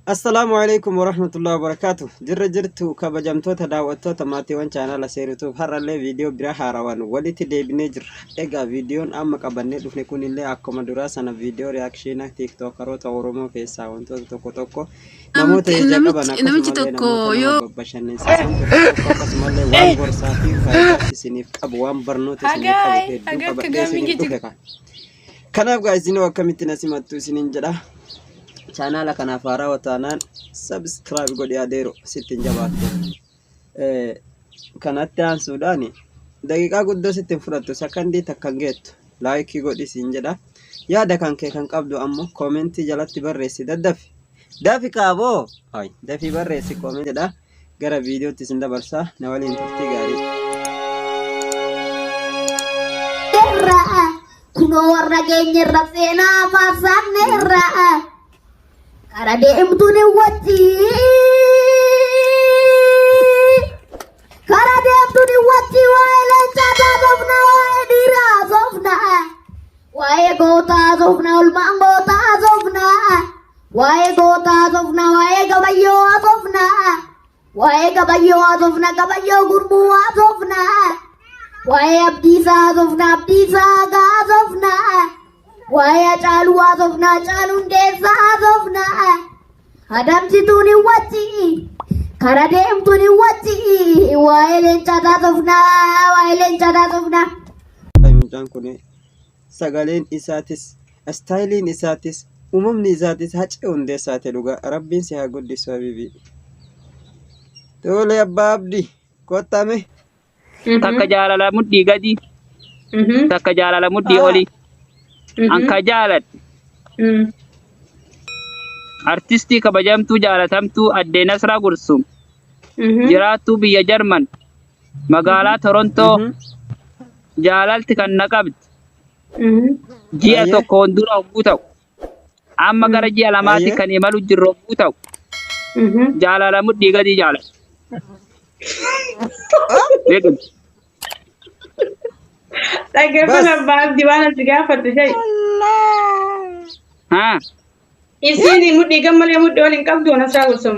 السلام عليكم ورحمة الله وبركاته. جرتو كبجمتو تداوتو تماتي وان channel سيرتو هر اللي فيديو براها روان ولي تدي بنجر ايغا فيديو اما كبني دفني كون اللي اكما دراسنا فيديو رياكشن تيك توك روتا ورومو فيسا وانتو توكو توكو نموت يجاك بنا كسمالي نموت نما ببشان نسيسان توكو كسمالي وان برساتي فايدة سنيف ابوان برنوت سنيف ابو كبدي سنيف توكا كان ابغى ازينو وكمتنا سيماتو سنين جدا channel kana fara watanan subscribe godi adero sitin jabato kanatti an sudani daqiqa guddo sitin furatto sakandi takkangeetto like godi sinjeda yaada kanke kan qabdu ammo comment jalatti barreessi daddafi dafi kaabo hay dafi barreessi comment jeda gara video tisinda barsa na walin turti gari kuno warra geenye rafena fasanera karade emtune wati waile chata sofna wae dira sofna wae gota sofna ulmango ta sofna wae gota sofna wae gabayo sofna wae gabayo sofna gabayo gurbu sofna wae abdisa sofna abdisa ga sofna Waya chalu azofna chalu ndesa azofna Adamchituni wati Karademtuni wati Wailen chata azofna Wailen chata azofna Aymujan kune Sagalen isatis Styling isatis Umumni isatis hache unde sate luga Rabbin siha guddisu habibi Tole abba abdi Kotame Takka jaalala mudhi gadi Takka jaalala mudhi oli Anka jaalat artistii kabajamtuu jaalatamtuu Addee Nasraa Gursum jiraattuu biyya Jarman magaalaa Torontoo jaalalti kan na qabdi ji'a tokkoon dura hogguu ta'u amma gara ji'a lamaatti kan imalu jirru hogguu ta'u jaalala mudhii gadi jaalat Dhaggeeffata abbaa abdii waan ati gaafattu shayii. haa Isiin mudhii gammalee mudhii waliin qabdu Nasraa Gursum.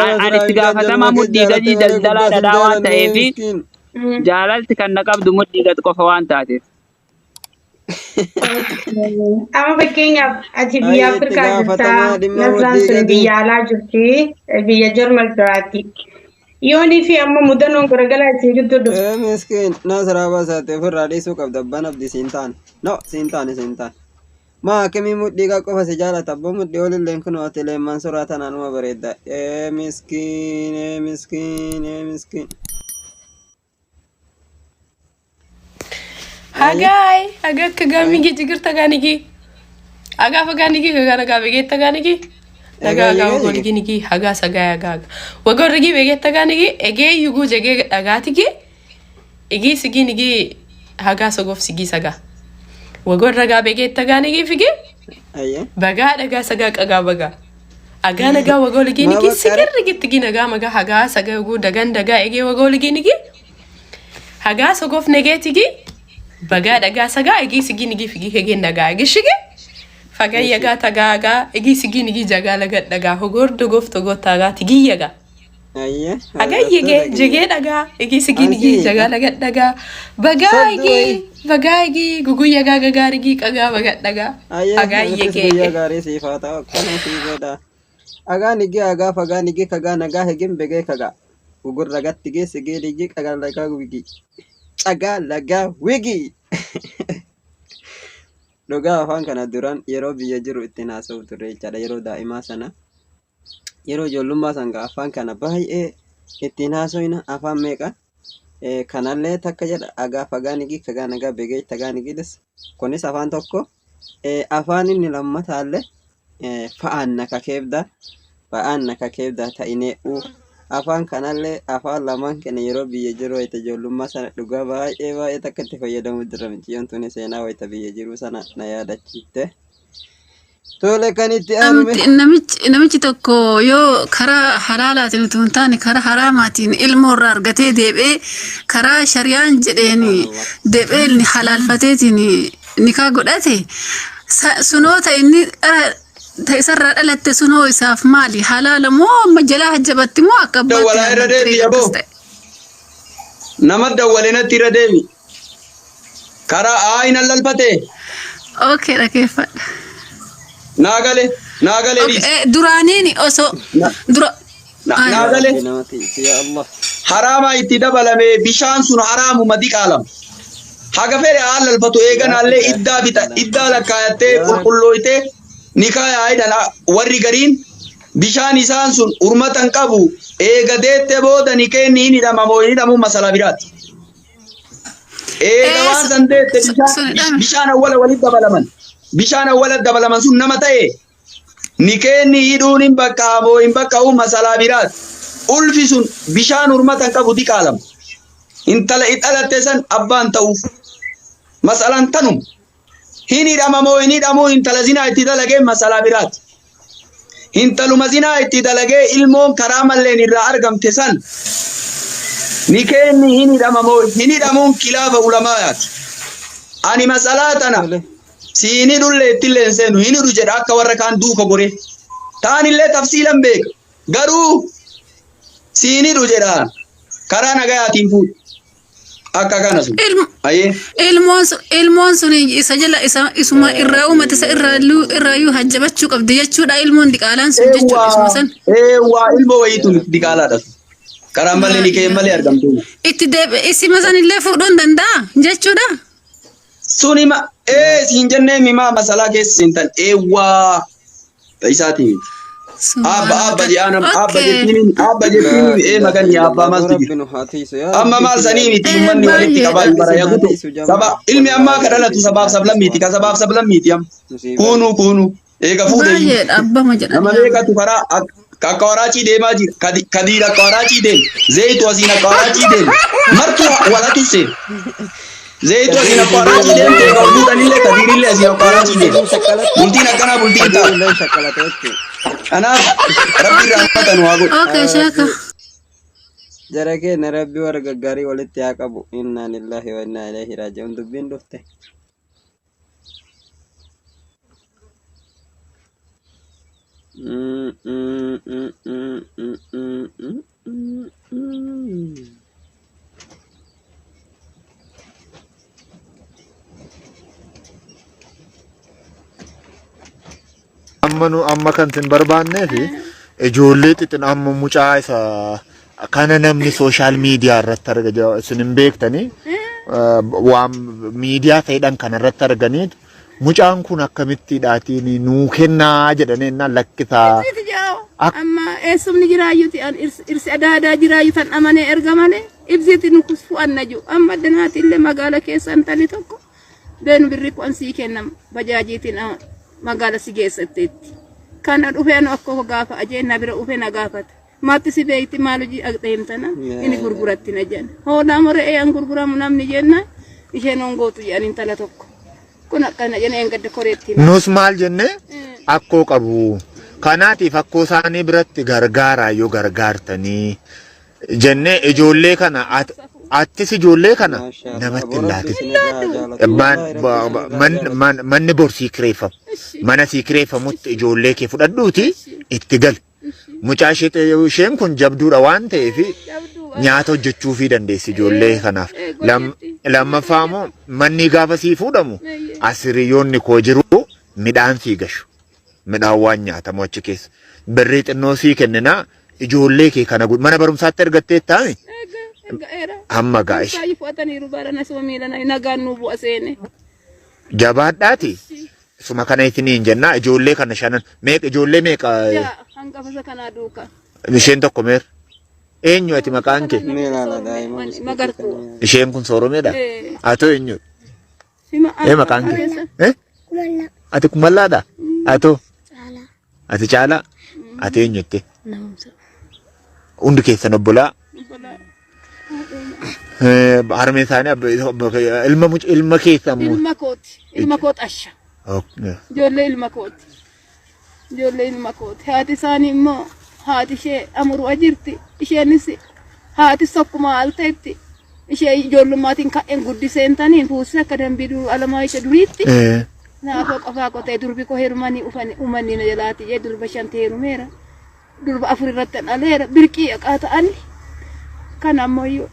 ani itti gaafatamaa mudhii gadii daldalaa dhadhaa waan ta'eefi jaalalti kan na qabdu mudhii gad qofa waan taateef. Amma fakkeenyaaf ati biyya Afrikaa jirtaa Nasraan sun biyya alaa jirti biyya Jarmal biraatti. Yoonii fi amma mudannoon garagalaa isin gidduu dhufu. Miskin Nasraa baasate ofirraa dhiisuu qabda abbaan abdii siin taane. No siin taane. Maa akkamii mudhii qofa si jaalata abbaa mudhii olilleen kun ati leemman suuraa tanaanuma bareedda. Miskin. Hagai, agak kegami gitu gerta ganiki. Agak apa ganiki kegana begeta ganiki. Agak golgi niki haga saga. Wagor rigi begeta ganiki ege yugu jege agatiki. Ege sigi niki haga sogof sigi saga. Wagor raga begeta ganiki figi. Ayye. Baga daga saga kaga baga. Aga naga wagolgi niki sikir rigi tigi naga maga haga saga yugu daga ege wagolgi niki. Haga sogof negetigi. Baga daga saga egi sigi nigi figi hege naga gishige faga yaga tagaga egi sigi nigi jaga laga daga hogor dogof togotaga tigi yaga Ayye. aga yege jege daga egi sigi nigi jaga laga daga baga egi gugu yaga gagarigi kaga baga daga aga yege gari sifata kana sibeda aga nigi aga faga nigi kaga naga hegem bege kaga ugur ragatti ge sigi nigi kaga laga wigi caga laga wigi Dhugaa afaan kana duran yeroo biyya jiru ittiin haasa'u turre jechaadha yeroo daa'imaa sana yeroo ijoollummaa sana afaan kana baay'ee ittiin haasa'ina afaan meeqa kanallee takka jedha agaa fagaa nigi kagaa nagaa begee tagaa nigides kunis afaan tokko afaan inni lammataallee fa'aan naka keebda ta'inee afaan kanallee afaan lamaan kana yeroo biyya jiru wayita ijoollummaa sana dhugaa baay'ee takka itti fayyadamu jira miciyyoon tuni seenaa wayita biyya jiru sana na yaadachiifte. Tole kan itti aanume namichi tokko yoo karaa halaalaatiin utuu hin taane karaa haraamaatiin ilmoo irraa argatee deebi'ee karaa shari'aan jedheen deebi'ee halaalfateetiin nikaa godhate sunoo ta inni ta isarraa dhalatte sunoo isaaf maali halaala moo amma jalaa hajjabatti moo akka abbaatti wala irra deebi yaboo nama dawwalenatti irra deebi karaa aayina lalfate okay rakeeffadha naagale duraaniin osoo dura naagale ya Allah harama itti dabalame bishaan sun haramu madiqaalam haga fere alal fatu eeganallee iddaa lakkaayate qulqulloyte nikaya aydana warri gariin bishaan isaan sun urmatan qabu eegadeette booda nikeenni hin hidhamamoo hin hidhamu masala biraati eega waan san deette bishaan awwala walitti dabalaman sun nama ta'e nikeenni hidhuun hin bakka hamoo hin bakka masala biraati ulfi sun bishaan urmatan qabu diqaalam intala idhalatte san abbaan ta'uuf masalan tanum hin hidhamamoo hin hidhamu intala zinaa itti dalagee masala biraati intaluma zinaa itti dalagee ilmoon karaa malleen irraa argamte san nikeenni hin hidhamamoo hin hidhamuun kilaafa ulamaayaati ani masalaa tana siini dhulle ittilleen seenu hin hidhu jedha akka warra kaan duuka gore taanillee tafsiilan beeka garuu siini hidhu jedha karaa nagayaatiin fuudhu akka kana sun ilmoon sun isa jala isuma irraa uumate isa irraayyuu hajjabachuu qabdi jechuudha ilmoon diqaalaan sun jechuudha isuma san waa ilmoo wayiitu diqaalaadha karaa malee ni kee malee argamtu itti deebi isima san illee fuudhuun danda'a jechuudha sunima siin jennee mimaa masalaa keessa seentan isaatiin abba jettini magani abba masjid amma maal sanii miti ummanni walitti qabaa bara yagutu saba ilmi amma kadhalatu sabaaf sablammiti ka sabaaf sablammiti am kunu eega fuudhe nama beekatu karaa akka waraachii deemaa jira kadiira akka waraachii deem zeetu asiin akka waraachii deem martu walatu se zeetu asiin akka waraachii deem teega fuudhanillee kadiirillee asiin akka waraachii deem bultiin akkanaa bultiin ta'a أنا ربي رحمة واقول. أوكي شاكر. جركي نربي ورقة قاري ولتياك أبو إنا لله وإنا إليه راجعون دبين دفته. amma kan tin barbaanne fi ijoollee xixiqqoo amma mucaa isa kana namni social media irratti argaa isin hin beektani waan media ta'edhan kana irratti arganiit mucaan kun akkamitti dhaatiin nuu kennaa jedhanii na lakkisaa amma eessumni jiraayyuti an irsi adaadaa jiraayyutan amane ergamane ibsiiti nu kusfu annaju amma danaati illee magaala keessan tali tokko beenu birri ku ansii kennam bajaajiitiin magala si geessetteetti kana dhufeen akka gaafa ajeenna bira dhufeen gaafata maatti si beeyti maaluji aqxeemtana inni gurguratti na jenna hoola more an gurguramu namni jenna isheen ongootu jedhan intala tokko kun akkana jenna engadde koreetti nus maal jenne akkoo qabu kanaatiif akkoo isaanii biratti gargaaraa yoo gargaartanii jenne ijoollee kana attis ijoollee kana namatti laati manni borsii kireeffamu mana sii kireeffamutti ijoollee kee fudhadhuuti itti gal mucaa isheen kun jabduudha waan ta'eef nyaata hojjechuufii dandeessi ijoollee kanaaf lammaffaa immoo manni gaafa sii fuudhamu asiriyoonni koo jiru midhaan sii gashu midhaan waan nyaatamu achi keessa birrii xinnoo sii kenninaa ijoollee kee kana mana barumsaatti ergattee taa'e amma gaa'ish jabaadhaati suma kana itiniin jenna ijoollee kana shanan ijoollee meeqa hangafasa kana duuka isheen tokko meer eenyu ati maqaan kee magartuu isheen kun sooromeedha atoo eenyu maqaan kee ati kumallaadha atoo ati caalaa ati eenyu itti hundi keessan obbolaa harmee isaanii ilma keessan ilma kooti asha ijoollee ilma kooti haati isaanii immoo haati ishee amuruu jirti isheenis haati sokkuma alta'etti ishee ijoollumaatiin ka'een guddisentaniin fuusee akka dambii alamaa ishee duriitti naafoo qofaa qotee durbi koo heerumanii uummanni na jalaati jee durba shantee heerumeera durba afur irratti dhaleera birqii aqaa ta'ani kan ammoo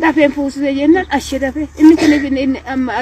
dafeen fuusee jennaan ashee dafee inni kun inni amma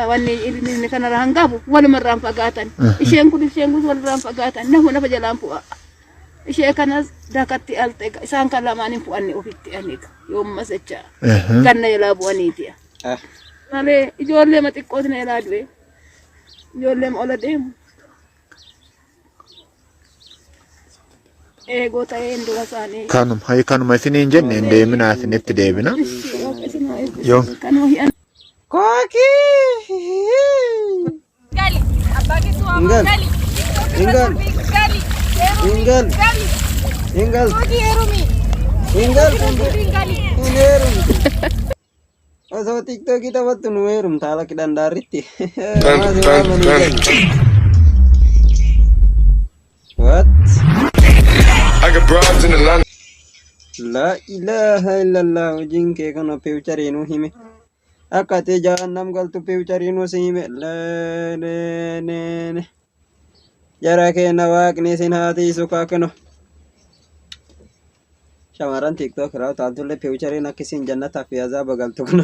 wanni inni kanarra hangafu walumarraan fagaatan isheen kun walirraan fagaatan nafa jalaan fu'a. Ishee kanas dakatti alte isaan kan lamaan hin fu'anne ofitti aniga yoommas jecha ganna jalaa bu'aniiti malee ijoollee xiqqooti na jalaa du'e ijoollee ola deemu eegoo ta'ee dura isaanii kanuma isiniin jenne hin deeminaa isinitti deebina yoo Osoo TikTokii taphattu nu heerumta haala dandaaritti. What? La ilaha illallah hojiin kee kana pewcharii nu hime. Akka ati jahannam galtu pewcharii nu si hime. Jara keenya waaqni isin haatiisu kaakeno. Shamarran TikTok irraa utaaltullee pewchariin akkasiin jannataa fi azaaba galtu kun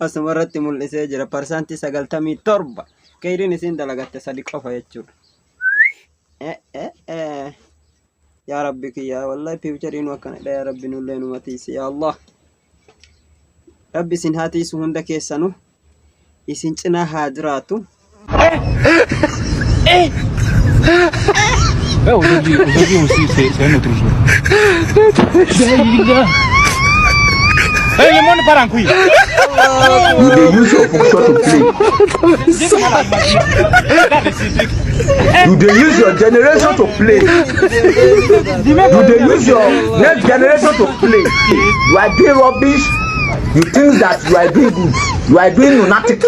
asuma irratti mul'isee jira. Parsantii 97 keeriin isin dalagatte 3 qofa jechuudha. Yaa Rabbi kiyyaa wallahi pewchariin akkanadha yaa Rabbi nullee nu matiisi yaa Allah. Rabbi isin haatiisu hunda keessanu isin cinaa haa jiraatu. Aujourd'hui aussi, c'est un autre jour. Hey, le monde part en couille. You dey use your function to play. You dey use your generation to play. You dey use your next generation to play. You are doing rubbish. You think that you are doing good. You are doing lunatic.